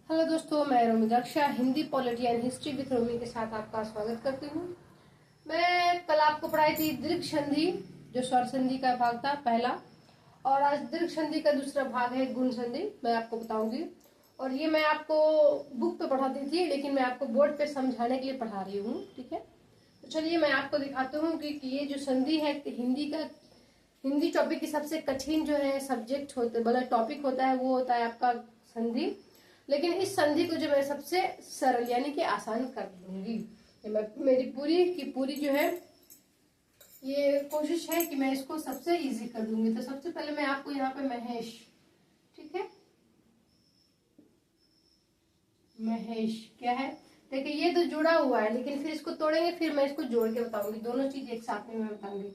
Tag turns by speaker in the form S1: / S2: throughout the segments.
S1: Hello दोस्तों, मैं Romi Daksha Hindi polity and history with Romi के साथ आपका स्वागत करती हूँ। मैं कल आपको पढ़ाई थी दीर्घ संधि, जो स्वर संधि का भाग था पहला, और आज दीर्घ संधि का दूसरा भाग है गुण संधि। मैं आपको बताऊंगी, और ये मैं आपको बुक पे पढ़ाती थी, लेकिन मैं आपको बोर्ड पे समझाने के लिए पढ़ा रही हूँ। ठीक है, तो चलिए मैं आपको दिखाती हूँ कि ये जो संधि है हिंदी टॉपिक की सबसे कठिन जो है सब्जेक्ट होते मतलब टॉपिक होता है, वो होता है आपका संधि। लेकिन इस संधि को जो मैं सबसे सरल यानी कि आसान कर दूंगी। मैं मेरी पूरी की पूरी जो है ये कोशिश है कि मैं इसको सबसे इजी कर दूंगी। तो सबसे पहले मैं आपको यहाँ पे महेश, ठीक है, महेश क्या है, देखिए ये तो जुड़ा हुआ है, लेकिन फिर इसको तोड़ेंगे, फिर मैं इसको जोड़ के बताऊंगी। दोनों चीज एक साथ में मैं बताऊंगी।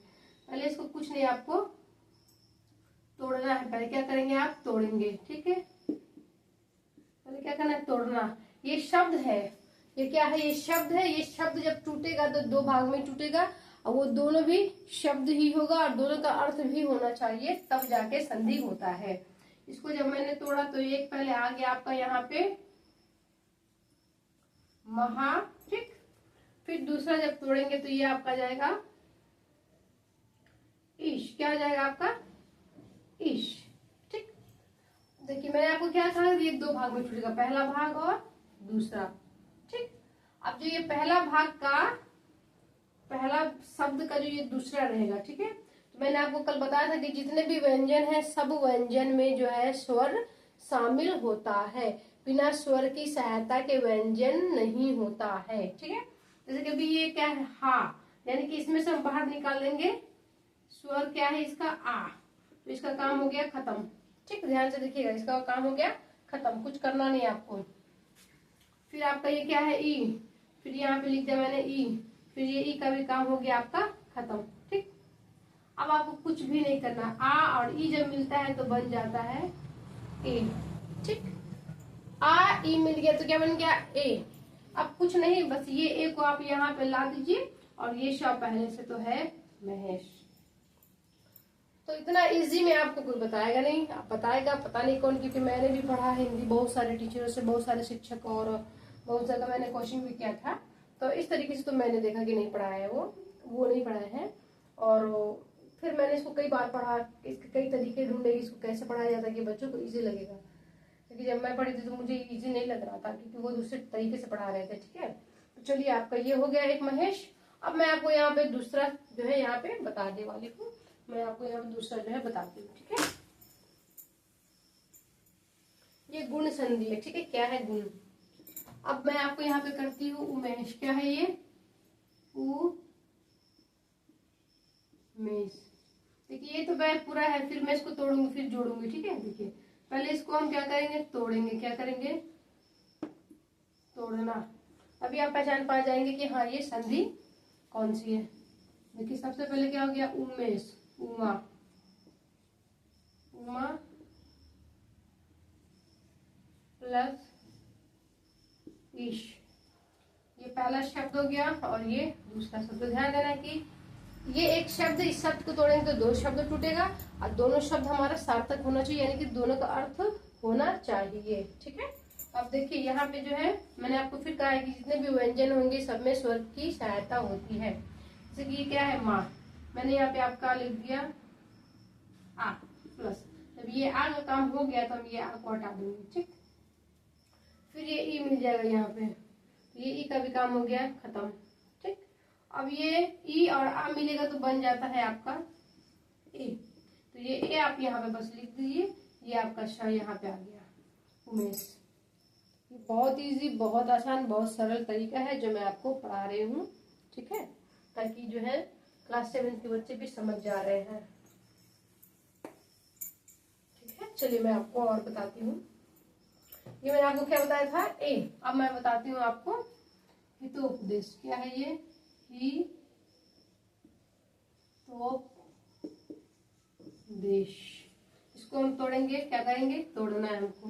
S1: पहले इसको कुछ नहीं, आपको तोड़ना है। पहले क्या करेंगे, आप तोड़ेंगे। ठीक है, पहले क्या करना है, तोड़ना। ये शब्द है, ये क्या है, ये शब्द है। ये शब्द जब टूटेगा तो दो भाग में टूटेगा, और वो दोनों भी शब्द ही होगा और दोनों का अर्थ भी होना चाहिए, तब जाके संधि होता है। इसको जब मैंने तोड़ा तो एक पहले आ गया आपका यहाँ पे महा, ठीक। फिर दूसरा जब तोड़ेंगे तो ये आपका जाएगा ईश। क्या जाएगा आपका, ईश। ठीक, देखिए मैंने आपको क्या कहा, ये दो भाग में टूटेगा, पहला भाग और दूसरा। ठीक, अब जो ये पहला भाग का पहला शब्द का जो ये दूसरा रहेगा, ठीक है, तो मैंने आपको कल बताया था कि जितने भी व्यंजन है सब व्यंजन में जो है स्वर शामिल होता है। बिना स्वर की सहायता के व्यंजन नहीं होता है। ठीक है, जैसे कि अभी ये क्या है, हा, यानी कि इसमें से हम बाहर निकाल लेंगे स्वर क्या है इसका, आ, तो इसका काम हो गया खत्म। ठीक, ध्यान से देखिएगा, इसका काम हो गया खत्म, कुछ करना नहीं आपको। फिर आपका ये क्या है, ई, फिर यहाँ पे लिख दिया मैंने ई, फिर ये ई का भी काम हो गया आपका खत्म। ठीक, अब आपको कुछ भी नहीं करना। आ और ई जब मिलता है तो बन जाता है ए। ठीक, आ ई मिल गया तो क्या बन गया, ए। अब कुछ नहीं, बस ये ए को आप यहाँ पे ला दीजिए, और ये शब्द पहले से तो है महेश। तो इतना इजी में आपको कोई बताएगा नहीं, आप बताएगा पता नहीं कौन, क्योंकि मैंने भी पढ़ा है हिंदी बहुत सारे टीचरों से, बहुत सारे शिक्षक, और बहुत जगह मैंने कोचिंग भी किया था। तो इस तरीके से तो मैंने देखा कि नहीं पढ़ाया है, वो नहीं पढ़ाए हैं। और फिर मैंने इसको कई बार पढ़ा, इसके कई तरीके ढूंढे इसको कैसे पढ़ाया जाता है कि बच्चों को ईजी लगेगा। क्योंकि जब मैं पढ़ी थी तो मुझे ईजी नहीं लग रहा था, क्योंकि वो दूसरे तरीके से पढ़ा रहे थे। ठीक है, तो चलिए आपका ये हो गया एक महेश। अब मैं आपको यहाँ पे दूसरा जो है यहाँ पे बताने वाली हूँ। मैं आपको यहाँ पे दूसरा जो है बताती हूँ। ठीक है, ये गुण संधि है। ठीक है, क्या है गुण। अब मैं आपको यहाँ पे करती हूँ उमेश। क्या है ये, उमेश। देखिए ये तो वह पूरा है, फिर मैं इसको तोड़ूंगी फिर जोड़ूंगी। ठीक है, देखिए पहले इसको हम क्या करेंगे, तोड़ेंगे। क्या करेंगे, तोड़ना। अभी आप पहचान पा जाएंगे कि हाँ ये संधि कौन सी है। देखिए सबसे पहले क्या हो गया, उमेश, उमा, उमा प्लस ईश, ये पहला शब्द हो गया, और ये दूसरा शब्द। ध्यान देना कि ये एक शब्द, इस शब्द को तोड़ेंगे तो दो शब्द टूटेगा, और दोनों शब्द हमारा सार्थक होना चाहिए, यानी कि दोनों का अर्थ होना चाहिए। ठीक है, अब देखिए यहाँ पे जो है मैंने आपको फिर कहा है कि जितने भी व्यंजन होंगे सब में स्वर की सहायता होती है। जैसे कि ये क्या है, माँ, मैंने यहाँ पे आपका लिख दिया आ प्लस। जब ये आ का काम हो गया तो हम ये आ को हटा देंगे। ठीक, फिर ये ई मिल जाएगा यहाँ पे, ये ई का भी काम हो गया खत्म। ठीक, अब ये ई और आ मिलेगा तो बन जाता है आपका ए। तो ये ए आप यहाँ पे बस लिख दीजिए, ये आपका श यहाँ पे आ गया, उमेश। बहुत इजी, बहुत आसान, बहुत सरल तरीका है जो मैं आपको पढ़ा रही हूँ। ठीक है, ताकि जो है क्लास 7 के बच्चे भी समझ जा रहे हैं। ठीक है, चलिए मैं आपको और बताती हूँ। ये मैंने आपको क्या बताया था, ए। अब मैं बताती हूँ आपको हितोपदेश। क्या है ये, हितोपदेश। इसको हम तोड़ेंगे, क्या करेंगे, तोड़ना है हमको।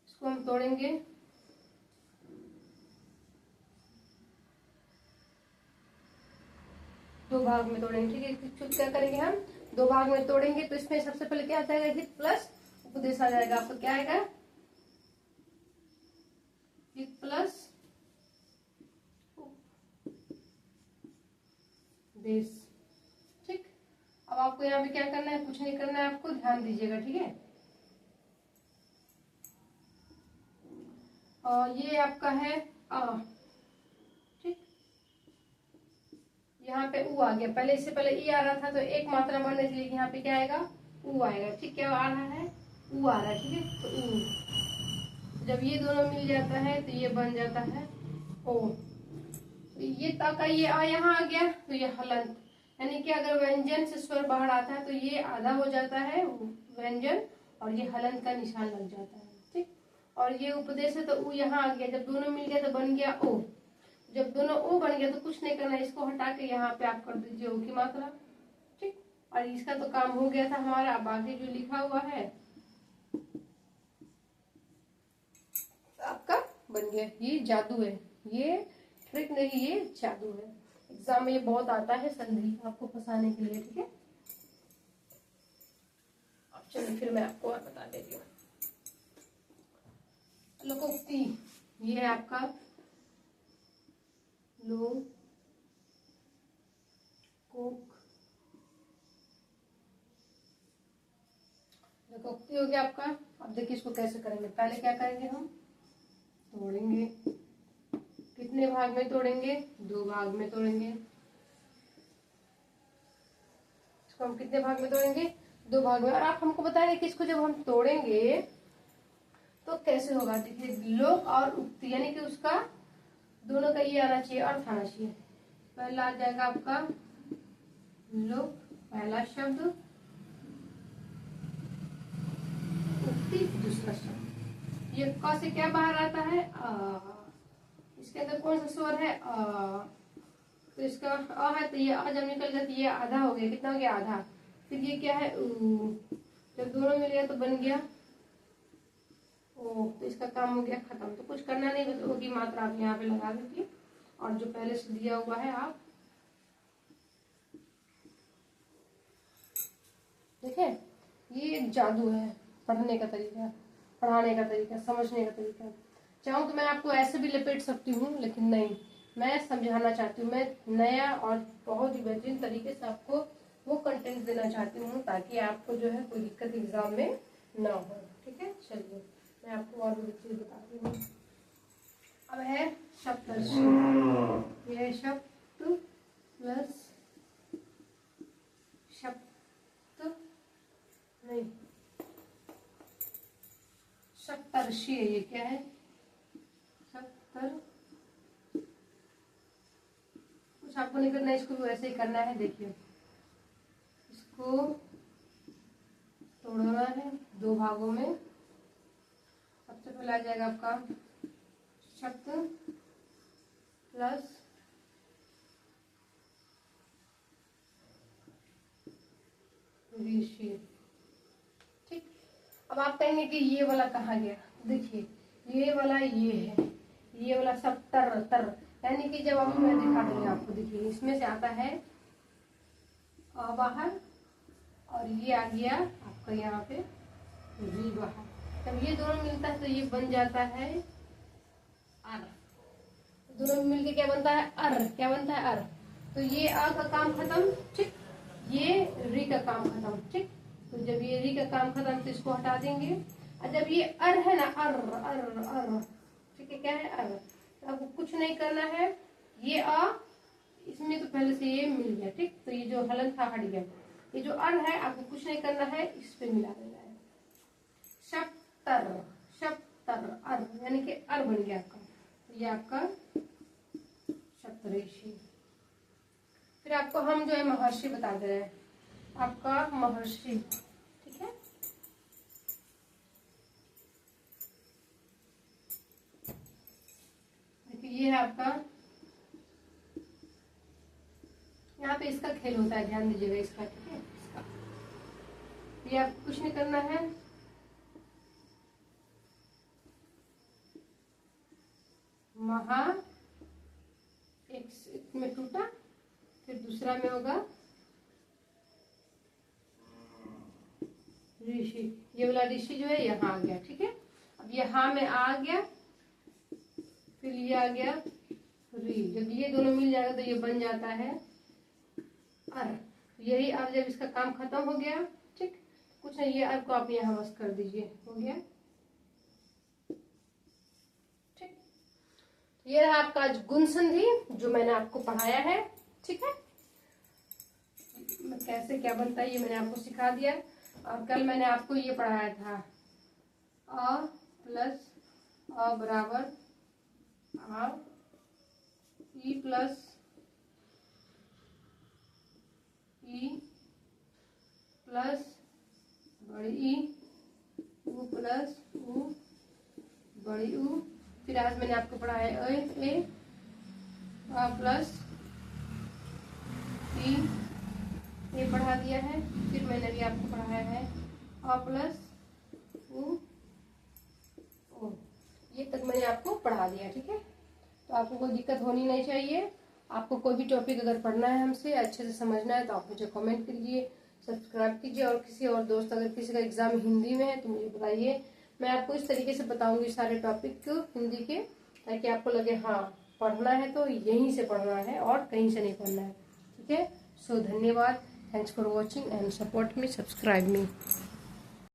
S1: इसको हम तोड़ेंगे, दो भाग में तोड़ेंगे। ठीक है, क्या करेंगे हम, दो भाग में तोड़ेंगे। तो इसमें सबसे पहले क्या आ जाएगा, हित प्लस उपदेश आ जाएगा आपको, क्या आएगा, एक प्लस देश। ठीक, अब आपको यहाँ पे क्या करना है, कुछ नहीं करना है, आपको ध्यान दीजिएगा, ठीक है। और ये आपका है आ, ठीक, यहाँ पे ऊ आ गया, पहले इससे पहले ई आ रहा था, तो एक मात्रा बढ़ने के लिए यहाँ पे क्या आएगा, ऊ आएगा। ठीक, क्या आ रहा है, ऊ आ रहा है, ठीक है। तो ऊ, जब ये दोनों मिल जाता है तो ये बन जाता है ओ। तो ये का ये आ यहाँ आ गया, तो ये हलंत, यानी कि अगर व्यंजन से स्वर बाहर आता है तो ये आधा हो जाता है व्यंजन, और ये हलंत का निशान लग जाता है। ठीक, और ये उपदेश है तो ऊ यहाँ आ गया, जब दोनों मिल गया तो बन गया ओ। जब दोनों ओ बन गया तो कुछ नहीं करना, इसको हटा के यहाँ पे आप कर दीजिए ओ की मात्रा। ठीक, और इसका तो काम हो गया था हमारा। अब आगे जो लिखा हुआ है आपका बन गया। ये जादू है, ये ट्रिक नहीं, ये जादू है। एग्जाम में ये बहुत आता है, संधि आपको फंसाने के लिए, ठीक है। अब चलिए फिर मैं आपको और बता देती हूँ। लोकोक्ति, ये है आपका लोक लोकोक्ति हो गया आपका। अब देखिए इसको कैसे करेंगे। पहले क्या करेंगे, हम तोड़ेंगे। कितने भाग में तोड़ेंगे, 2 भाग में तोड़ेंगे। इसको हम कितने भाग में तोड़ेंगे, 2 भाग में। और आप हमको बताएंगे कि इसको जब हम तोड़ेंगे तो कैसे होगा। देखिए लोक और उक्ति, यानी कि उसका दोनों का ये आना चाहिए, अर्थ आना चाहिए। पहला आ जाएगा आपका लोक, पहला शब्द, उक्ति दूसरा शब्द। ये क से क्या बाहर आता है, इसके अंदर कौन सा स्वर है, तो इसका अ है, तो ये अ जब निकल गया तो ये आधा हो गया। कितना हो गया, आधा। फिर ये क्या है, ऊ, जब दोनों मिल गया तो बन गया ओ। तो इसका काम हो गया खत्म। तो कुछ करना नहीं, बस ओ की मात्रा आप यहाँ पे लगा दीजिए, और जो पहले से दिया हुआ है आप देखिए। ये एक जादू है, पढ़ने का तरीका, पढ़ाने का तरीका, समझने का तरीका। चाहूँ तो मैं आपको ऐसे भी लपेट सकती हूँ, लेकिन नहीं, मैं समझाना चाहती हूँ। मैं नया और बहुत ही बेहतरीन तरीके से आपको वो कंटेंट देना चाहती हूँ, ताकि आपको जो है कोई दिक्कत एग्जाम में ना हो। ठीक है, चलिए मैं आपको और भी चीज बताती हूँ। अब है सप्तर्षि। ये शब्द प्लस शब्द नहीं, सप्तर्षि है। ये क्या है, सप्तर, कुछ आपको नहीं करना है, इसको भी वैसे ही करना है। देखिए इसको तोड़ना है 2 भागों में। सबसे पहले आ जाएगा आपका शब्द प्लस ऋषि। ठीक, अब आप कहेंगे कि ये वाला कहाँ गया। देखिए ये वाला ये है, ये वाला सप्तर तर, यानी कि जब अब मैं दिखा दूंगी आपको। देखिए इसमें से आता है अ बाहर, और ये आ गया आपका यहाँ पे री बाहर। जब ये दोनों मिलता है तो ये बन जाता है अर। दोनों मिलके क्या बनता है, अर। क्या बनता है, अर। तो ये अ का काम खत्म। ठीक, ये री का काम खत्म। ठीक, तो जब ये री का काम खत्म तो इसको हटा देंगे। और जब ये अर है ना, अर अर अर, ठीक है, क्या है, अर। तो आपको कुछ नहीं करना है, ये अ इसमें तो पहले से ये मिल गया। ठीक, तो ये जो हलन था हट गया। ये जो अर है आपको कुछ नहीं करना है, इस पे मिला देना है। शप्तर, शप्तर अर, यानी कि अर बन गया आपका। तो ये आपका सप्तऋषि। फिर आपको हम जो है महर्षि बता दे रहे हैं, आपका महर्षि। ठीक है, देखिए ये है आपका, यहाँ पे इसका खेल होता है, ध्यान दीजिएगा इसका। ठीक है, इसका ये आपको कुछ नहीं करना है, महा, एक में टूटा, फिर दूसरा में होगा ऋषि, ये वाला ऋषि जो है यहाँ आ गया। ठीक है, अब यहाँ में आ गया, फिर ये आ गया री। जब ये दोनों मिल जाएगा तो ये बन जाता है अर। यही अब जब इसका काम खत्म हो गया, ठीक, कुछ नहीं, ये अर को आप यहाँ बस कर दीजिए, हो गया। ठीक, ये रहा आपका आज गुण संधि जो मैंने आपको पढ़ाया है। ठीक है, कैसे क्या बनता है ये मैंने आपको सिखा दिया। और कल मैंने आपको ये पढ़ाया था, अ प्लस अ बराबर आ, ई प्लस ई प्लस बड़ी ई, उ प्लस उ बड़ी उ। फिर आज मैंने आपको पढ़ाया ए आ प्लस ई, ये पढ़ा दिया है। फिर मैंने भी आपको पढ़ाया है आ प्लस उ ओ, ये तक मैंने आपको पढ़ा दिया। ठीक है, तो आपको कोई दिक्कत होनी नहीं चाहिए। आपको कोई भी टॉपिक अगर पढ़ना है हमसे, अच्छे से समझना है, तो आप मुझे कमेंट कीजिए, सब्सक्राइब कीजिए। और किसी और दोस्त अगर किसी का एग्जाम हिंदी में है तो मुझे बताइए, मैं आपको इस तरीके से बताऊंगी सारे टॉपिक को हिंदी के, ताकि आपको लगे हाँ पढ़ना है तो यहीं से पढ़ना है और कहीं से नहीं पढ़ना है। ठीक है, सो धन्यवाद, thanks for watching and support me, subscribe me.